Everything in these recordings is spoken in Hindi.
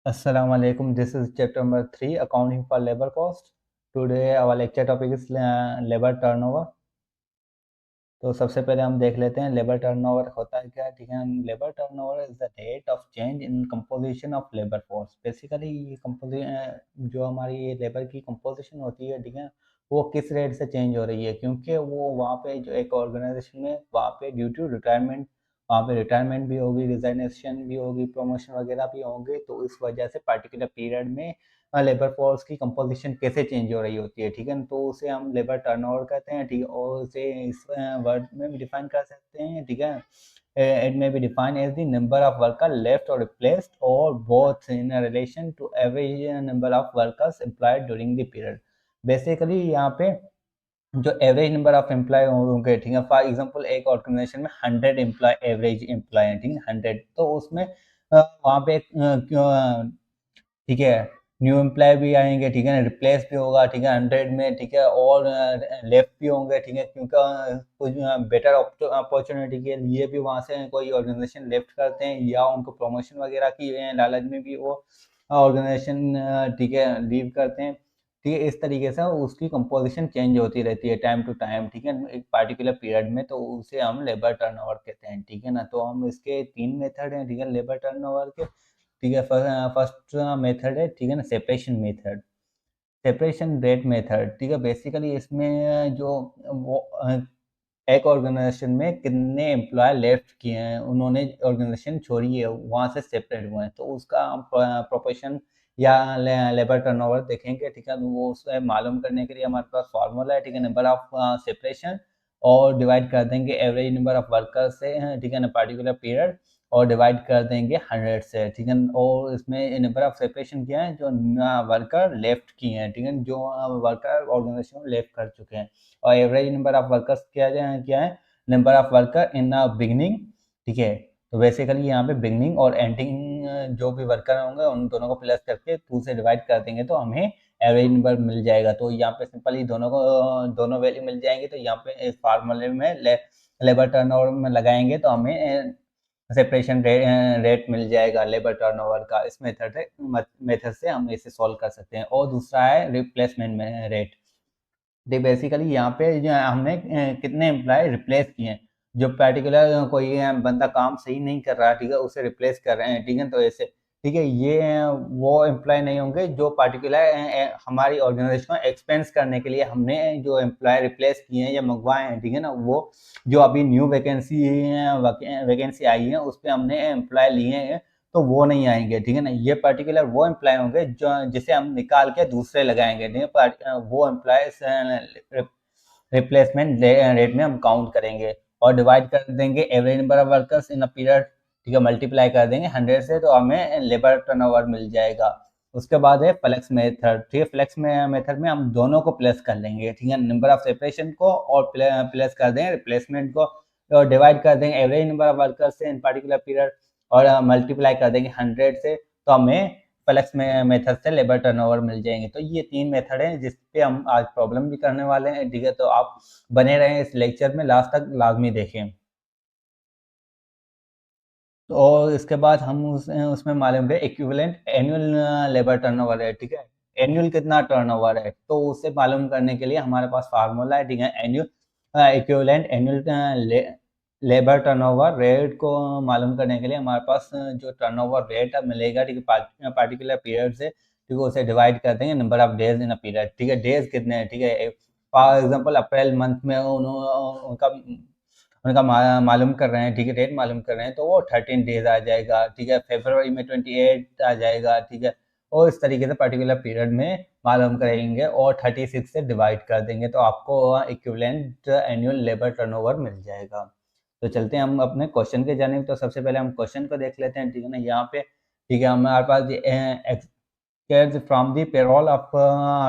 Assalamu alaikum. This is chapter number 3, accounting for labor cost. Today our lecture topic is labor turnover. तो सबसे पहले हम देख लेते हैं लेबर टर्नओवर होता है क्या। ठीक है, labour turnover is the rate of change in composition of labour force. Basically ये जो हमारी ये लेबर की कंपोजिशन होती है, ठीक है, वो किस रेट से चेंज हो रही है, क्योंकि वो वहाँ पे जो एक ऑर्गेनाइजेशन में वहाँ पे ड्यू टू रिटायरमेंट, वहाँ पे रिटायरमेंट भी होगी, रिजाइनेशन भी होगी, प्रमोशन वगैरह भी होंगे, तो इस वजह से पर्टिकुलर पीरियड में लेबर फोर्स की कंपोजिशन कैसे चेंज हो रही होती है, ठीक है, तो उसे हम लेबर टर्नओवर कहते हैं, ठीक है, और उसे इस वर्ड में भी डिफाइन कर सकते हैं, ठीक है। It may be defined as the number of worker left और रिप्लेस्ड और both in relation to average number of workers employed during the period. Basically यहाँ पे जो एवरेज नंबर ऑफ एम्प्लॉय होंगे, ठीक है, फॉर एग्जांपल एक ऑर्गेनाइजेशन में 100 एम्प्लॉय, एवरेज एम्प्लॉय है, ठीक है, 100, तो उसमें वहाँ पे ठीक है, न्यू एम्प्लॉय भी आएंगे, ठीक है ना, रिप्लेस भी होगा, ठीक है, 100 में, ठीक है, और लेफ्ट भी होंगे, ठीक है, क्योंकि कुछ बेटर अपॉर्चुनिटी के लिए भी वहाँ से कोई ऑर्गेनाइजेशन लेफ्ट करते हैं, या उनको प्रमोशन वगैरह की लालच में भी वो ऑर्गेनाइजेशन, ठीक है, लीव करते हैं, ठीक है। इस तरीके से उसकी कंपोजिशन चेंज होती रहती है टाइम टू टाइम, ठीक है, एक पार्टिकुलर पीरियड में, तो उसे हम लेबर टर्नओवर कहते हैं, ठीक है ना। तो हम इसके 3 मेथड हैं, ठीक है, लेबर टर्नओवर के, ठीक है। फर्स्ट मेथड है, ठीक है ना, separation method, separation rate method, ठीक है। बेसिकली इसमें जो वो एक ऑर्गेनाइजेशन में कितने एम्प्लॉय लेफ्ट किए हैं, उन्होंने ऑर्गेनाइजेशन छोड़ी है, वहाँ से सेपरेट हुए हैं, तो उसका हम प्रोपोर्शन या लेबर टर्नओवर देखेंगे, ठीक है। तो वो उसमें मालूम करने के लिए हमारे पास फार्मूला है, ठीक है, नंबर ऑफ सेपरेशन और डिवाइड कर देंगे एवरेज नंबर ऑफ वर्कर से, ठीक है ना, पर्टिकुलर पीरियड, और डिवाइड कर देंगे 100 से, ठीक है। और इसमें नंबर ऑफ सेपरेशन क्या है, जो वर्कर लेफ्ट किए हैं, ठीक है, जो वर्कर ऑर्गेनाइजेशन लेफ्ट कर चुके हैं, और एवरेज नंबर ऑफ वर्कर्स क्या है, number of worker in beginning, ठीक है। तो बेसिकली यहाँ पे बिगनिंग और एंडिंग जो भी वर्कर होंगे उन दोनों को प्लस करके 2 से डिवाइड कर देंगे, तो हमें एवरेज नंबर मिल जाएगा। तो यहाँ पे सिंपली दोनों वैल्यू मिल जाएंगे, तो यहाँ पे इस फार्मूले में लेबर टर्नओवर में लगाएंगे, तो हमें सेपरेशन रेट मिल जाएगा लेबर टर्नओवर का। इस मेथड से हम इसे सॉल्व कर सकते हैं। और दूसरा है रिप्लेसमेंट में रेट। देख बेसिकली यहाँ पे जो हमने कितने एम्प्लॉय रिप्लेस किए हैं, जो पर्टिकुलर कोई बंदा काम सही नहीं कर रहा है, ठीक है, उसे रिप्लेस कर रहे हैं, ठीक है, तो ऐसे, ठीक है, ये वो एम्प्लॉय नहीं होंगे जो पर्टिकुलर हमारी ऑर्गेनाइजेशन को एक्सपेंस करने के लिए हमने जो एम्प्लॉय रिप्लेस किए हैं या मंगवाए हैं, ठीक है ना, वो जो अभी न्यू वैकेंसी आई है उस पर हमने एम्प्लॉय लिए हैं, तो वो नहीं आएंगे, ठीक है ना। ये पर्टिकुलर वो एम्प्लॉय होंगे जो जिसे हम निकाल के दूसरे लगाएंगे, ठीक है, वो एम्प्लॉय रिप्लेसमेंट रेट में हम काउंट करेंगे, और डिवाइड कर देंगे average number of workers in a period, ठीक है, मल्टीप्लाई कर देंगे 100 से, तो हमें लेबर टर्नओवर मिल जाएगा। उसके बाद है फ्लेक्स मेथड, ठीक है, फ्लेक्स मेथड में हम दोनों को प्लस कर लेंगे, ठीक है, नंबर ऑफ सेपरेशन को और प्लस कर देंगे रिप्लेसमेंट को, और डिवाइड कर देंगे एवरेज नंबर ऑफ वर्कर्स से इन पर्टिकुलर पीरियड, और मल्टीप्लाई कर देंगे 100 से, तो हमें फ्लेक्स मेथड से लेबर टर्नओवर मिल जाएंगे। तो ये 3 मेथड हैं जिस पे हम आज प्रॉब्लम भी करने वाले हैं, ठीक है, तो आप बने रहें इस लेक्चर में, लास्ट तक लाजमी देखें। तो और इसके बाद हम उसमें मालूम है इक्विवेलेंट एनुअल लेबर टर्नओवर है, ठीक है, एनुअल कितना टर्नओवर है, तो उसे मालूम करने के लिए हमारे पास फार्मूला है, ठीक है, annual equivalent annual labour turnover rate को मालूम करने के लिए हमारे पास जो टर्नओवर रेट मिलेगा, ठीक है, पार्टिकुलर पीरियड से, ठीक है, उसे डिवाइड कर देंगे number of days in a period, ठीक है, डेज कितने हैं, ठीक है, फॉर एग्जांपल अप्रैल मंथ में उनका उनका मालूम कर रहे हैं, ठीक है, डेट मालूम कर रहे हैं, तो वो 13 डेज आ जाएगा, ठीक है, फरवरी में 28 आ जाएगा, ठीक है, और इस तरीके से पर्टिकुलर पीरियड में मालूम करेंगे और 36 से डिवाइड कर देंगे, तो आपको इक्विवेलेंट एनुअल लेबर टर्नओवर मिल जाएगा। तो चलते हैं हम अपने क्वेश्चन के जाने, तो सबसे पहले हम क्वेश्चन को देख लेते हैं, ठीक है ना, यहाँ पे, ठीक है, हमारे पास from the payroll of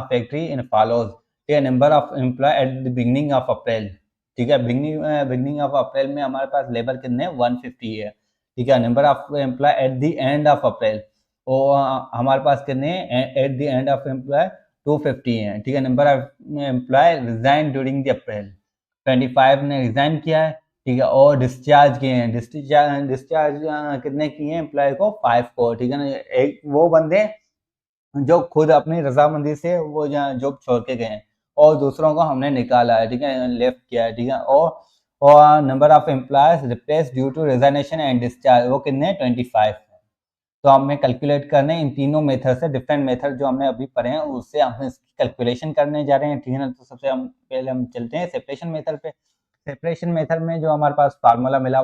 factory in follows, ठीक है, number of employ at the beginning of April, ठीक है, बिगनिंग ऑफ अप्रैल में हमारे पास लेबर कितने 150 है, ठीक है, number of employ at the end of April, और हमारे पास कितने at the end of employ 250 है, ठीक है, number of employ resign during the April 25 ने रिजाइन किया है, ठीक है, और डिस्चार्ज किए हैं, डिस्चार्ज कितने किए हैं एम्प्लॉय को, 5 को, ठीक है ना। एक वो बंदे जो खुद अपनी रजामंदी से वो जॉब छोड़ के गए हैं, और दूसरों को हमने निकाला है, ठीक है, लेफ्ट किया है, ठीक है। और number of employees replace due to resignation and discharge वो कितने 25 है। तो हमें कैलकुलेट करने इन तीनों मेथड से, डिफरेंट मेथड जो हमने अभी पढ़े हैं उससे हम इसकी कैलकुलेशन करने जा रहे हैं, ठीक है ना। तो सबसे पहले हम चलते हैं सेपरेशन मेथड पे। सेपरेशन मेथड में जो हमारे पास फार्मूला मिला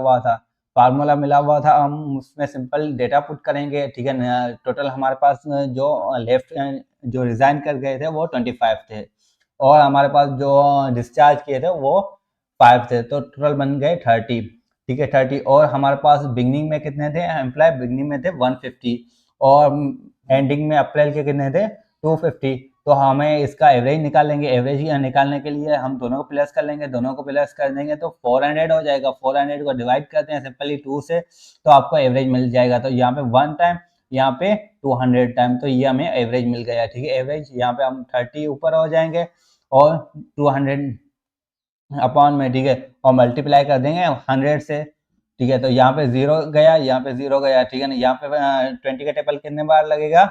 हुआ था, हम उसमें सिंपल डेटा पुट करेंगे, ठीक है। टोटल हमारे पास जो लेफ्ट जो रिजाइन कर गए थे वो 25 थे, और हमारे पास जो डिस्चार्ज किए थे वो 5 थे, तो टोटल बन गए 30, ठीक है 30। और हमारे पास बिगनिंग में कितने थे एम्प्लॉय, बिगनिंग में थे 150, और एंडिंग में अप्रैल के कितने थे 250। तो हमें इसका एवरेज निकालेंगे, एवरेज निकालने के लिए हम दोनों को प्लस कर लेंगे, दोनों को प्लस कर देंगे तो 400 हो जाएगा। 400 को डिवाइड करते हैं सिंपली 2 से, तो आपको एवरेज मिल जाएगा। तो यहाँ पे 1 टाइम, यहाँ पे 200 टाइम, तो ये हमें एवरेज मिल गया, ठीक है। एवरेज यहाँ पे हम 30 ऊपर हो जाएंगे और 200 अपॉन में, ठीक है, और मल्टीप्लाई कर देंगे 100 से, ठीक है। तो यहाँ पे 0 गया, यहाँ पे 0 गया, ठीक है ना। यहाँ पे 20 का टेबल कितने बार लगेगा,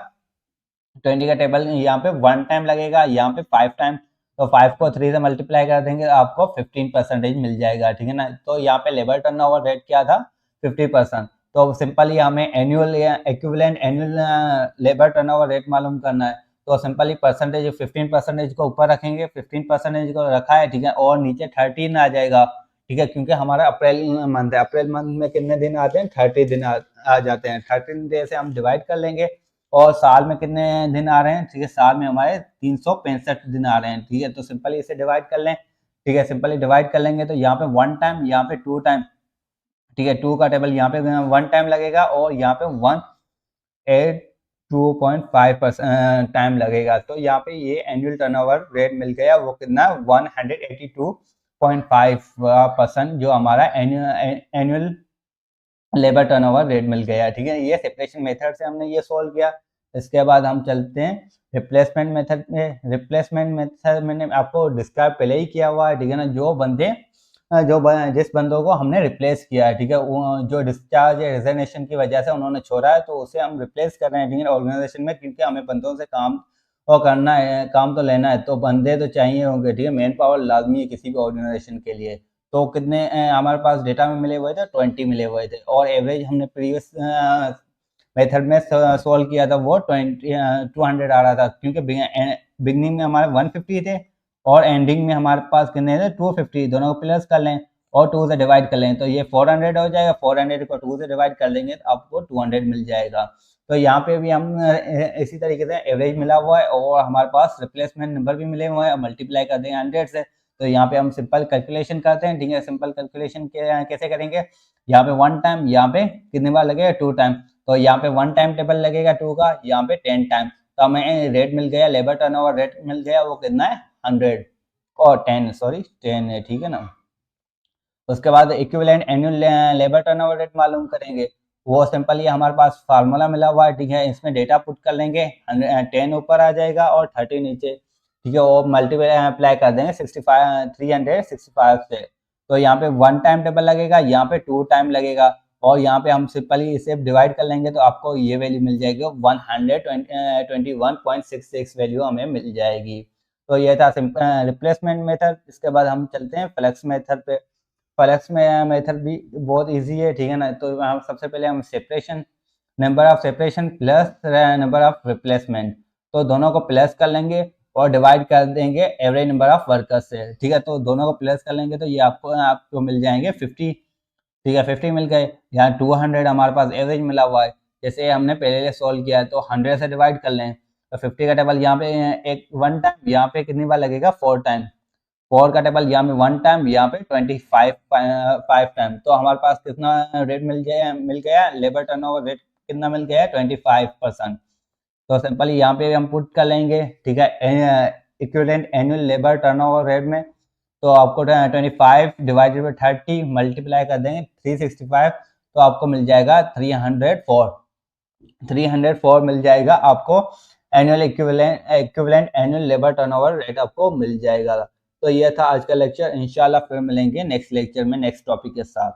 20 का टेबल यहाँ पे 1 टाइम लगेगा, यहाँ पे 5 टाइम। तो 5 को 3 से मल्टीप्लाई कर देंगे आपको 15% मिल जाएगा, ठीक है ना। तो यहाँ पे लेबर टर्नओवर रेट क्या था 50%। तो सिंपली हमें annual equivalent annual labour turnover rate मालूम करना है। तो सिंपली परसेंटेज 15% को ऊपर रखेंगे, 15% को रखा है, ठीक है, और नीचे 13 आ जाएगा, ठीक है, क्योंकि हमारा अप्रैल मंथ है। अप्रैल मंथ में कितने दिन आते हैं 30 दिन आ जाते हैं। 13 डे से हम डिवाइड कर लेंगे, और साल में कितने दिन आ रहे हैं, ठीक है, साल में हमारे 365 दिन आ रहे हैं, ठीक है। तो सिंपली इसे डिवाइड कर लें, ठीक है, सिंपली डिवाइड कर लेंगे तो यहाँ पे 1 टाइम, यहाँ पे 2 टाइम, ठीक है। 2 का टेबल यहाँ पे 1 टाइम लगेगा, और यहाँ पे 182.5 टाइम लगेगा। तो यहाँ पे ये एनुअल टर्नओवर रेट मिल गया, वो कितना 182.5% जो हमारा एनुअल लेबर टर्नओवर रेट मिल गया, ठीक है। ये सेपरेशन मेथड से हमने ये सॉल्व किया। इसके बाद हम चलते हैं रिप्लेसमेंट मेथड में। रिप्लेसमेंट मेथड मैंने आपको डिस्क्राइब पहले ही किया हुआ है, ठीक है ना। जिस बंदों को हमने रिप्लेस किया है, ठीक है, जो डिस्चार्ज या रिजाइनेशन की वजह से उन्होंने छोड़ा है, तो उसे हम रिप्लेस कर रहे हैं, ठीक है, ऑर्गेनाइजेशन में, क्योंकि हमें बंदों से काम और करना है, काम तो लेना है, तो बंदे तो चाहिए होंगे, ठीक है। मैन पावर लाजमी है किसी भी ऑर्गेनाइजेशन के लिए। तो कितने हमारे पास डेटा में मिले हुए थे 20 मिले हुए थे, और एवरेज हमने प्रीवियस मेथड में सॉल्व किया था वो 200 आ रहा था, क्योंकि बिगनिंग में हमारे 150 थे और एंडिंग में हमारे पास कितने थे 250। दोनों को प्लस कर लें और 2 से डिवाइड कर लें तो ये 400 हो जाएगा। 400 को 2 से डिवाइड कर लेंगे तो आपको 200 मिल जाएगा। तो यहाँ पे भी हम इसी तरीके से एवरेज मिला हुआ है, और हमारे पास रिप्लेसमेंट नंबर भी मिले हुए हैं, मल्टीप्लाई कर देंगे 100 से। तो यहाँ पे हम सिंपल कैलकुलेशन करते हैं, ठीक है। सिंपल कैलकुलेशन कैसे करेंगे, यहाँ पे 1 टाइम, यहाँ पे कितने बार लगेगा 2 टाइम। तो यहाँ पे 1 टाइम टेबल लगेगा 2 का, यहाँ पे 10 टाइम। तो हमें रेट मिल गया, लेबर टर्नओवर रेट मिल गया, वो कितना है 100 और 10 है, ठीक है ना। उसके बाद equivalent annual labour turnover rate मालूम करेंगे। वो सिंपली हमारे पास फार्मूला मिला हुआ है, ठीक है। इसमें डेटा पुट कर लेंगे, 10 ऊपर आ जाएगा और 30 नीचे, ठीक है। वो मल्टीप्लाई अप्लाई कर देंगे 365 से। तो यहाँ पे 1 टाइम टेबल लगेगा, यहाँ पे 2 टाइम लगेगा, और यहाँ पे हम सिंपली इसे डिवाइड कर लेंगे तो आपको ये वैल्यू मिल जाएगी 121.66 वैल्यू हमें मिल जाएगी। तो ये था रिप्लेसमेंट मेथड। इसके बाद हम चलते हैं फ्लेक्स मेथड पे। फ्लेक्स में मेथड भी बहुत इजी है, ठीक है ना। तो हम सबसे पहले हम separation, number of separation plus number of replacement, तो दोनों को प्लस कर लेंगे और डिवाइड कर देंगे एवरेज नंबर ऑफ वर्कर्स से, ठीक है। तो दोनों को प्लस कर लेंगे तो ये आपको मिल जाएंगे 50, ठीक है, 50 मिल गए। यहाँ 200 हमारे पास एवरेज मिला हुआ है, जैसे हमने पहले सोल्व किया है, तो 100 से डिवाइड कर लें तो 50 का टेबल यहाँ पे एक 1 टाइम, यहाँ पे कितनी बार लगेगा 4 टाइम। 4 का टेबल यहाँ पे 1 टाइम, यहाँ पे 5 टाइम। तो हमारे पास कितना रेट मिल गया लेबर टर्नओवर रेट कितना मिल गया 25%। तो सिंपली यहाँ पे हम पुट कर लेंगे, ठीक है, equivalent annual labour turnover rate में। तो आपको 25 डिवाइडेड बाई 30 मल्टीप्लाई कर देंगे 365, तो आपको मिल जाएगा 304 मिल जाएगा आपको annual equivalent annual labour turnover rate आपको मिल जाएगा। तो ये था आज का लेक्चर। इंशाल्लाह फिर मिलेंगे नेक्स्ट लेक्चर में नेक्स्ट टॉपिक के साथ।